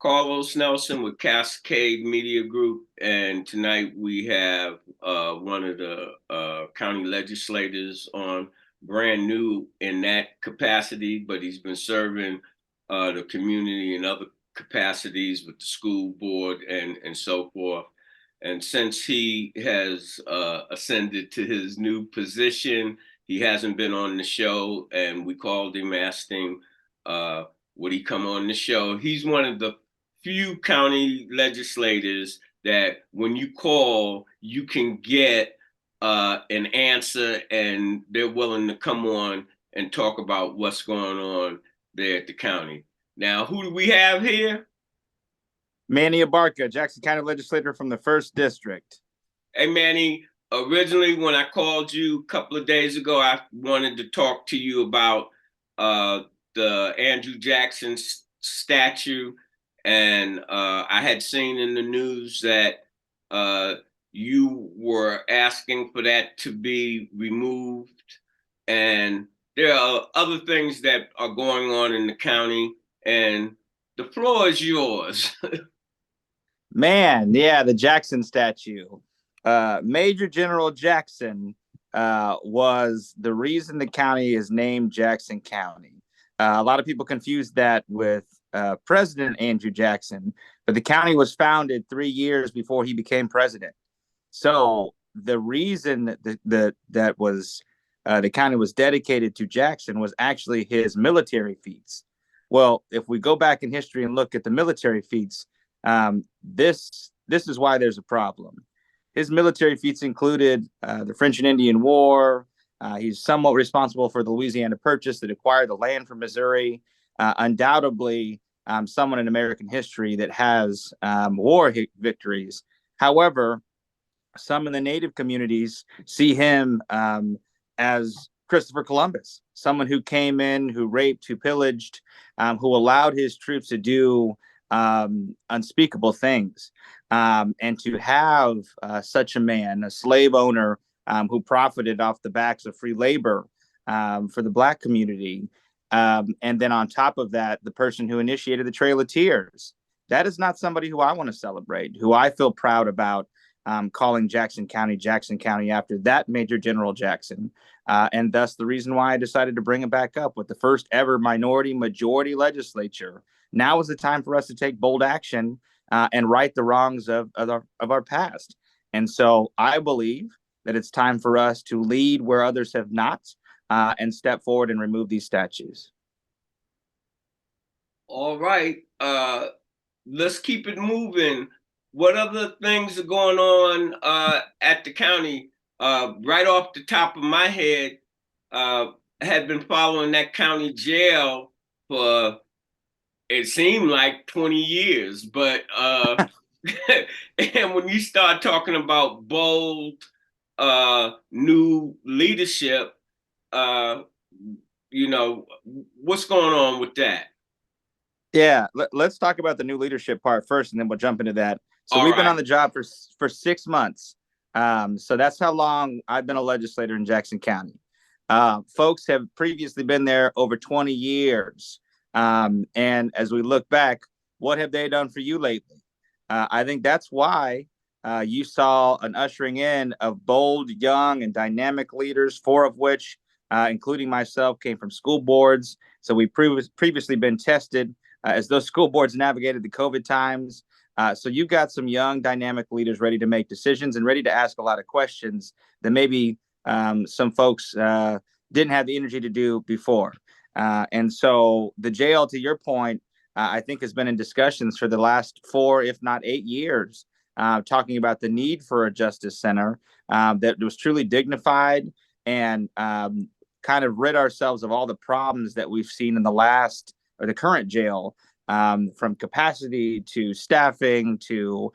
Carlos Nelson with Cascade Media Group, and tonight we have one of the county legislators on, brand new in that capacity, but he's been serving the community in other capacities with the school board and so forth. And since he has ascended to his new position, he hasn't been on the show, and we called him asking would he come on the show. He's one of the few county legislators that when you call, you can get an answer, and they're willing to come on and talk about what's going on there at the county. Now, who do we have here? Manny Abarca, Jackson County legislator from the 1st District. Hey, Manny, originally when I called you a couple of days ago, I wanted to talk to you about the Andrew Jackson statue. And I had seen in the news that you were asking for that to be removed. And there are other things that are going on in the county, and the floor is yours. Man, yeah, the Jackson statue. Major General Jackson was the reason the county is named Jackson County. A lot of people confuse that with President Andrew Jackson, but the county was founded 3 years before he became president. So the reason that was the county was dedicated to Jackson was actually his military feats. Well, if we go back in history and look at the military feats, this is why there's a problem. His military feats included the French and Indian War. He's somewhat responsible for the Louisiana Purchase that acquired the land from Missouri. Undoubtedly, someone in American history that has war victories. However, some in the Native communities see him as Christopher Columbus, someone who came in, who raped, who pillaged, who allowed his troops to do unspeakable things. And to have such a man, a slave owner who profited off the backs of free labor for the Black community, and then on top of that, the person who initiated the Trail of Tears, that is not somebody who I want to celebrate, who I feel proud about calling Jackson County after that Major General Jackson. And thus the reason why I decided to bring it back up with the first ever minority majority legislature. Now is the time for us to take bold action and right the wrongs of our past. And so I believe that it's time for us to lead where others have not and step forward and remove these statues. All right. Let's keep it moving. What other things are going on at the county? Right off the top of my head, had been following that county jail for, it seemed like 20 years. But and when you start talking about bold new leadership, what's going on with that? Yeah, let's talk about the new leadership part first, and then we'll jump into that. So All we've been right. on the job for 6 months. So that's how long I've been a legislator in Jackson County. Folks have previously been there over 20 years. And as we look back, what have they done for you lately? I think that's why you saw an ushering in of bold, young, and dynamic leaders, 4 of which, including myself, came from school boards. So we've previously been tested as those school boards navigated the COVID times. So you've got some young, dynamic leaders ready to make decisions and ready to ask a lot of questions that maybe some folks didn't have the energy to do before. And so the jail, to your point, I think has been in discussions for the last 4, if not 8 years, talking about the need for a justice center that was truly dignified and kind of rid ourselves of all the problems that we've seen in the current jail, from capacity to staffing to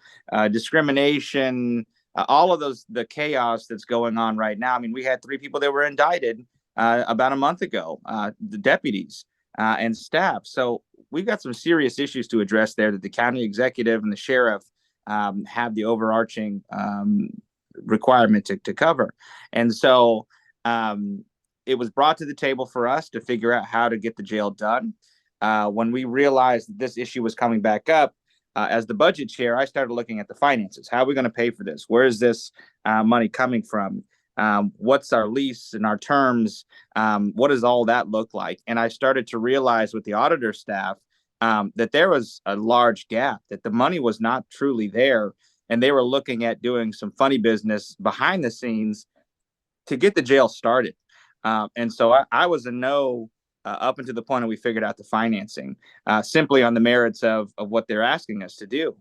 discrimination, all of the chaos that's going on right now. I mean, we had 3 people that were indicted about a month ago, the deputies and staff. So we've got some serious issues to address there that the county executive and the sheriff have the overarching requirement to cover. And so it was brought to the table for us to figure out how to get the jail done. when we realized that this issue was coming back up, as the budget chair, I started looking at the finances. How are we going to pay for this? Where is this money coming from? What's our lease and our terms? What does all that look like? And I started to realize with the auditor staff that there was a large gap, that the money was not truly there. And they were looking at doing some funny business behind the scenes to get the jail started. And so I was a no up until the point that we figured out the financing, simply on the merits of what they're asking us to do.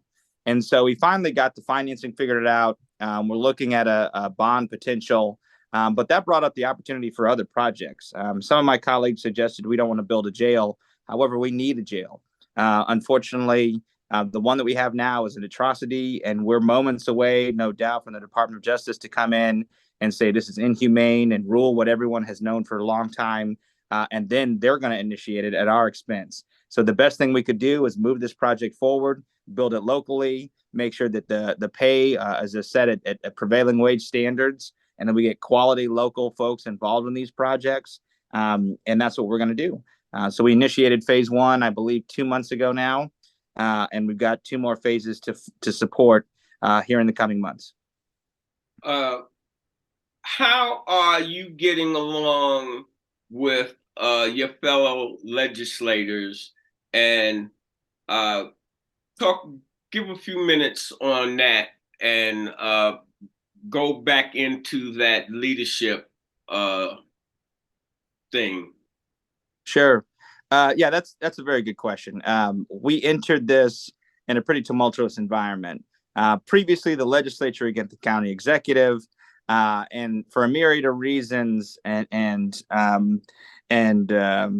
And so we finally got the financing figured out. We're looking at a bond potential, but that brought up the opportunity for other projects. Some of my colleagues suggested we don't want to build a jail. However, we need a jail. Unfortunately, the one that we have now is an atrocity, and we're moments away, no doubt, from the Department of Justice to come in and say this is inhumane and rule what everyone has known for a long time. And then they're going to initiate it at our expense. So the best thing we could do is move this project forward, build it locally, make sure that the pay is set at prevailing wage standards, and then we get quality local folks involved in these projects. And that's what we're going to do. So we initiated phase one, I believe, 2 months ago now. And we've got 2 more phases to support here in the coming months. How are you getting along with your fellow legislators, and give a few minutes on that, and go back into that leadership thing? Sure. Yeah, that's a very good question. We entered this in a pretty tumultuous environment. Previously, the legislature against the county executive, and for a myriad of reasons and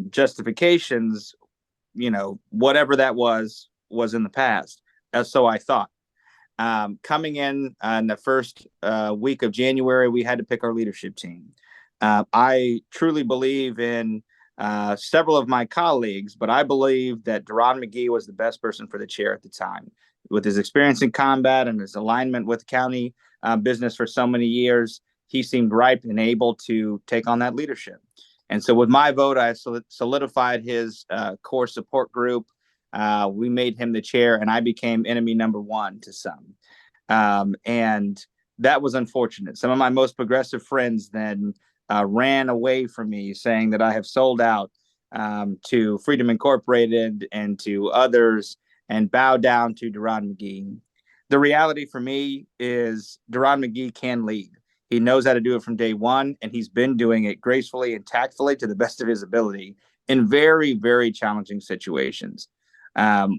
justifications, whatever that was in the past. So I thought. Coming in the first week of January, we had to pick our leadership team. I truly believe in several of my colleagues, but I believe that Duran McGee was the best person for the chair at the time. With his experience in combat and his alignment with county business for so many years, he seemed ripe and able to take on that leadership. And so with my vote, I solidified his core support group. We made him the chair, and I became enemy number one to some. And that was unfortunate. Some of my most progressive friends then ran away from me, saying that I have sold out to Freedom Incorporated and to others and bow down to Duran McGee. The reality for me is Duran McGee can lead. He knows how to do it from day one, and he's been doing it gracefully and tactfully to the best of his ability in very, very challenging situations.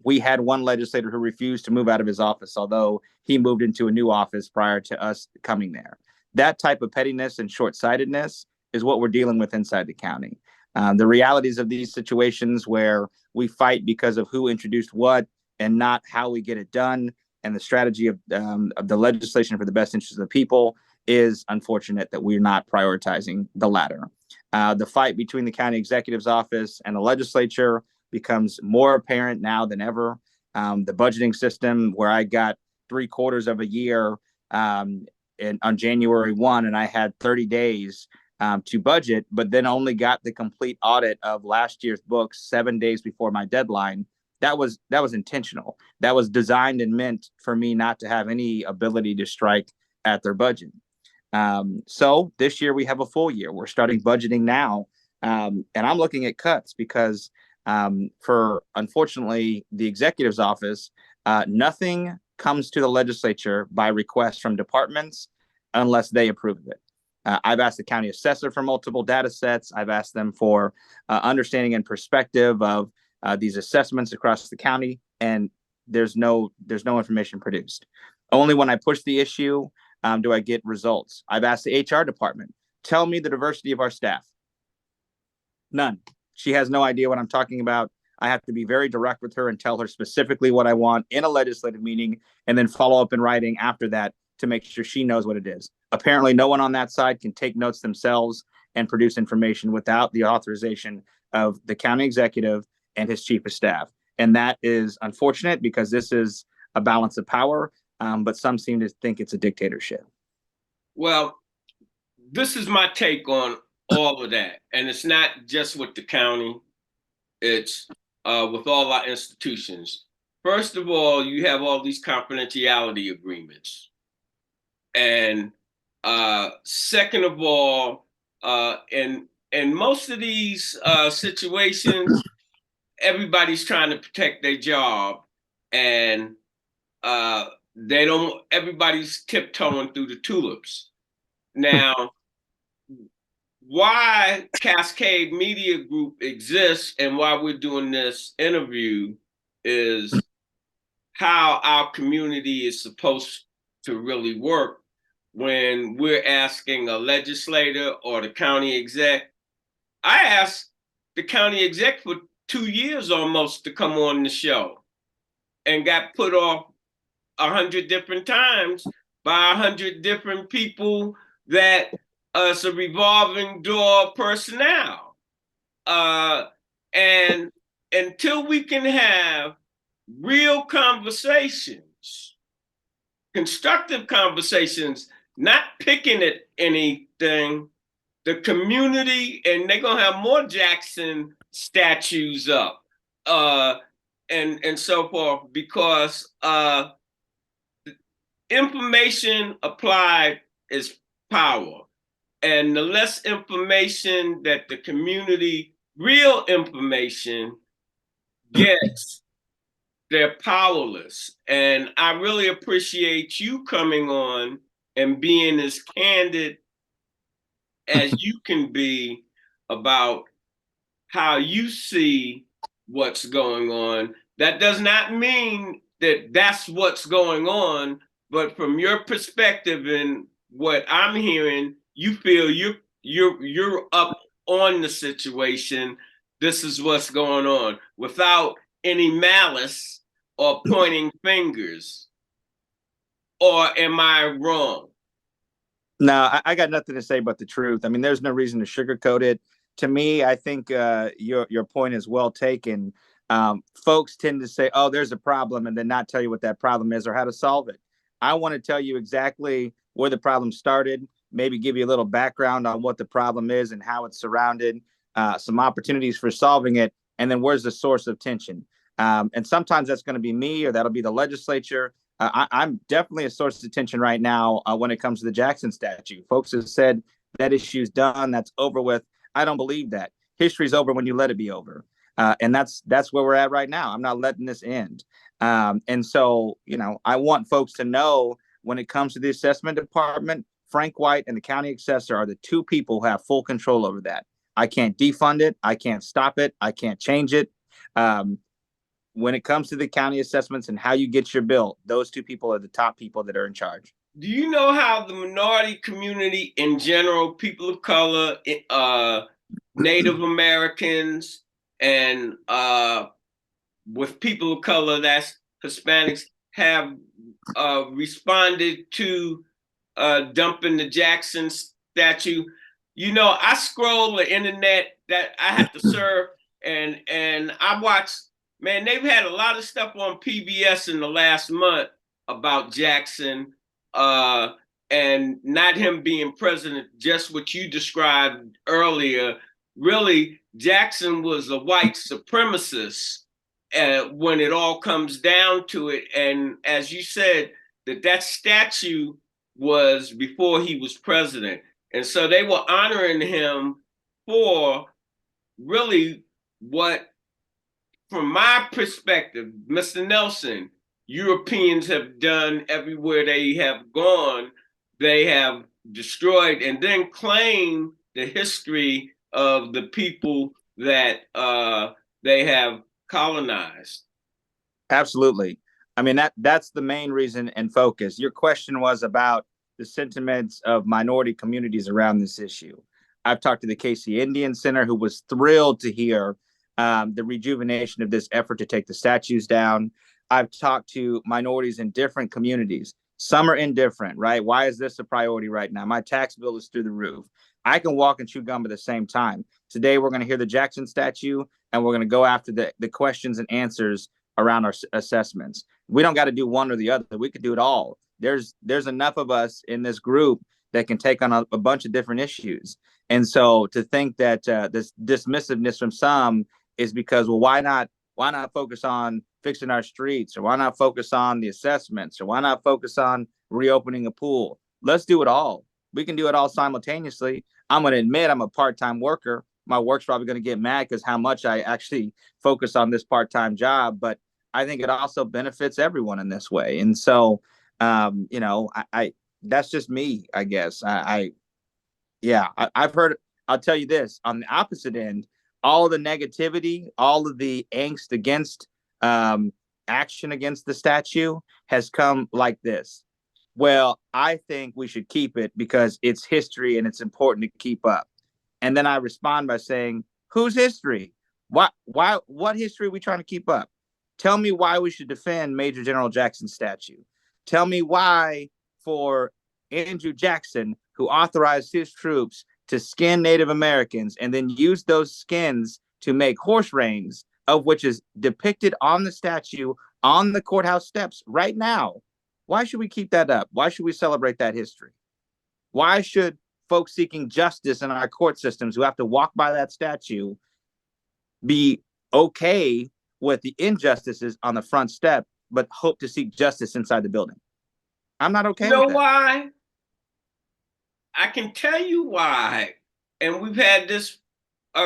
We had one legislator who refused to move out of his office, although he moved into a new office prior to us coming there. That type of pettiness and short-sightedness is what we're dealing with inside the county. The realities of these situations where we fight because of who introduced what and not how we get it done, and the strategy of the legislation for the best interest of the people, is unfortunate that we're not prioritizing the latter. The fight between the county executive's office and the legislature becomes more apparent now than ever. The budgeting system, where I got 3/4 of a year on January 1, and I had 30 days to budget, but then only got the complete audit of last year's books 7 days before my deadline. That was intentional. That was designed and meant for me not to have any ability to strike at their budget. So this year we have a full year. We're starting budgeting now, and I'm looking at cuts because for, unfortunately, the executive's office, nothing comes to the legislature by request from departments unless they approve of it. I've asked the county assessor for multiple data sets. I've asked them for understanding and perspective of these assessments across the county, and there's no information produced. Only when I push the issue do I get results. I've asked the HR department, tell me the diversity of our staff. None. She has no idea what I'm talking about. I have to be very direct with her and tell her specifically what I want in a legislative meeting, and then follow up in writing after that to make sure she knows what it is. Apparently, no one on that side can take notes themselves and produce information without the authorization of the county executive and his chief of staff. And that is unfortunate because this is a balance of power, but some seem to think it's a dictatorship. Well, this is my take on all of that. And it's not just with the county. It's with all our institutions. First of all, you have all these confidentiality agreements. And second of all, in most of these situations, everybody's trying to protect their job, and they don't. Everybody's tiptoeing through the tulips. Now, why Cascade Media Group exists and why we're doing this interview is how our community is supposed to really work when we're asking a legislator or the county exec. I asked the county exec for 2 years almost to come on the show and got put off 100 different times by 100 different people that it's a revolving door personnel. And until we can have real conversations, constructive conversations, not picking at anything, the community, and they're gonna have more Jackson statues up, and so forth, because information applied is power. And the less information that the community, real information, gets, they're powerless. And I really appreciate you coming on and being as candid as you can be about how you see what's going on. That does not mean that that's what's going on, but from your perspective and what I'm hearing, you feel you're up on the situation. This is what's going on without any malice or pointing fingers. Or am I wrong? No, I got nothing to say but the truth. I mean, there's no reason to sugarcoat it. To me, I think your point is well taken. Folks tend to say, "Oh, there's a problem," and then not tell you what that problem is or how to solve it. I want to tell you exactly where the problem started, maybe give you a little background on what the problem is and how it's surrounded, some opportunities for solving it, and then where's the source of tension. And sometimes that's going to be me or that'll be the legislature. I'm definitely a source of tension right now when it comes to the Jackson statue. Folks have said that issue's done, that's over with. I don't believe that. History's over when you let it be over. And that's where we're at right now. I'm not letting this end. And so, I want folks to know when it comes to the assessment department, Frank White and the county assessor are the two people who have full control over that. I can't defund it. I can't stop it. I can't change it. When it comes to the county assessments and how you get your bill, those two people are the top people that are in charge. Do you know how the minority community in general, people of color, Native Americans, and with people of color, that's Hispanics, have responded to dumping the Jackson statue? I scroll the internet that I have to serve, and I watch. Man, they've had a lot of stuff on PBS in the last month about Jackson and not him being president, just what you described earlier. Really, Jackson was a white supremacist when it all comes down to it. And as you said, that statue was before he was president. And so they were honoring him for really what, from my perspective, Mr. Nelson, Europeans have done everywhere they have gone. They have destroyed and then claimed the history of the people that they have colonized. Absolutely. I mean, that's the main reason and focus. Your question was about the sentiments of minority communities around this issue. I've talked to the Casey Indian Center, who was thrilled to hear the rejuvenation of this effort to take the statues down. I've talked to minorities in different communities. Some are indifferent, right? Why is this a priority right now? My tax bill is through the roof. I can walk and chew gum at the same time. Today, we're going to hear the Jackson statue, and we're going to go after the questions and answers around our assessments. We don't got to do one or the other. We could do it all. There's enough of us in this group that can take on a bunch of different issues. And so to think that this dismissiveness from some is because, well, why not Why not focus on fixing our streets? Or why not focus on the assessments? Or why not focus on reopening a pool? Let's do it all. We can do it all simultaneously. I'm going to admit I'm a part-time worker. My work's probably going to get mad because how much I actually focus on this part-time job, but I think it also benefits everyone in this way. And so, I that's just me, I guess. I've heard. I'll tell you this: on the opposite end, all the negativity, all of the angst against action against the statue has come like this. Well, I think we should keep it because it's history and it's important to keep up. And then I respond by saying, whose history? What history are we trying to keep up? Tell me why we should defend Major General Jackson's statue. Tell me why for Andrew Jackson, who authorized his troops to skin Native Americans and then use those skins to make horse reins, of which is depicted on the statue on the courthouse steps right now. Why should we keep that up? Why should we celebrate that history? Why should folks seeking justice in our court systems who have to walk by that statue be okay with the injustices on the front step, but hope to seek justice inside the building? I'm not okay with that. You know why? I can tell you why. And we've had this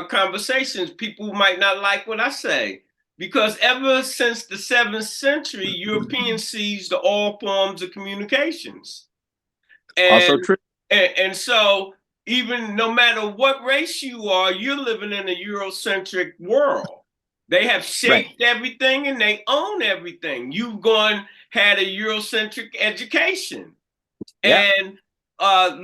conversations. People might not like what I say. Because ever since the 7th century, Europeans seized all forms of communications. And, also true. And so even no matter what race you are, you're living in a Eurocentric world. They have shaped everything and they own everything. You've had a Eurocentric education. Yeah. And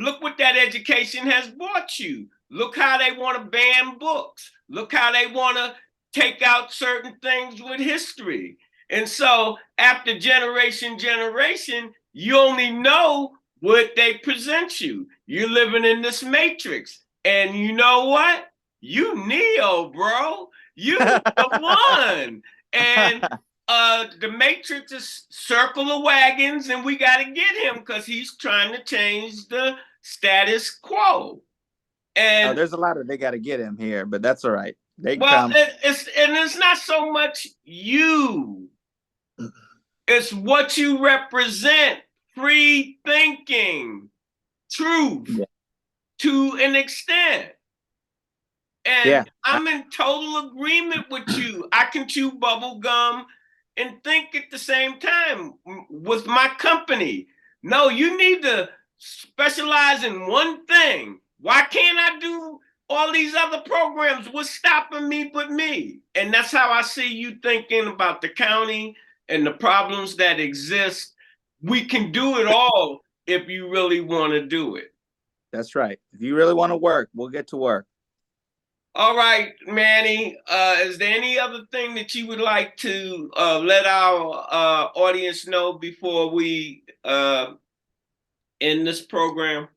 look what that education has brought you. Look how they want to ban books. Look how they want to take out certain things with history. And so after generation, you only know what they present you. You're living in this matrix. And you know what? You Neo, bro. You the one. And the matrix is circle the wagons and we got to get him because he's trying to change the status quo. And there's a lot of they got to get him here, but that's all right. It's not so much you. It's what you represent. Free thinking, truth, to an extent. And I'm in total agreement with you. I can chew bubble gum and think at the same time with my company. No, you need to specialize in one thing. Why can't I do all these other programs? What's stopping me but me? And that's how I see you thinking about the county and the problems that exist. We can do it all if you really want to do it. That's right. If you really want to work, we'll get to work. All right, Manny, is there any other thing that you would like to let our audience know before we end this program?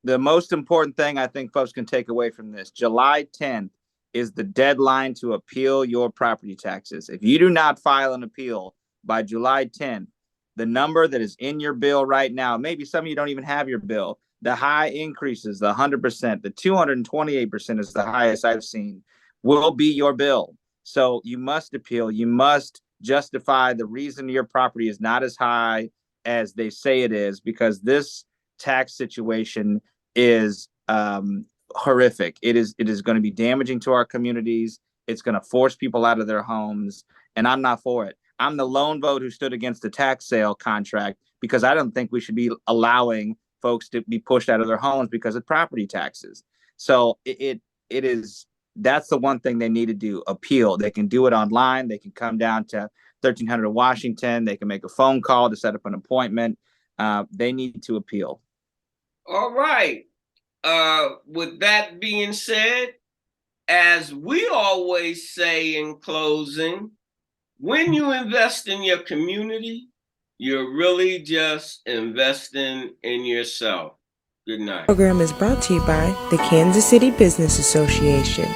The most important thing I think folks can take away from this, July 10th is the deadline to appeal your property taxes. If you do not file an appeal by July 10th, the number that is in your bill right now, maybe some of you don't even have your bill, the high increases, the 100%, the 228% is the highest I've seen, will be your bill. So you must appeal. You must justify the reason your property is not as high as they say it is, because this tax situation is horrific. It is going to be damaging to our communities. It's going to force people out of their homes, and I'm not for it. I'm the lone vote who stood against the tax sale contract because I don't think we should be allowing folks to be pushed out of their homes because of property taxes. So that's the one thing they need to do, appeal. They can do it online. They can come down to 1300 Washington. They can make a phone call to set up an appointment. They need to appeal. All right. With that being said, as we always say in closing, when you invest in your community, you're really just investing in yourself. Good night. The program is brought to you by the Kansas City Business Association.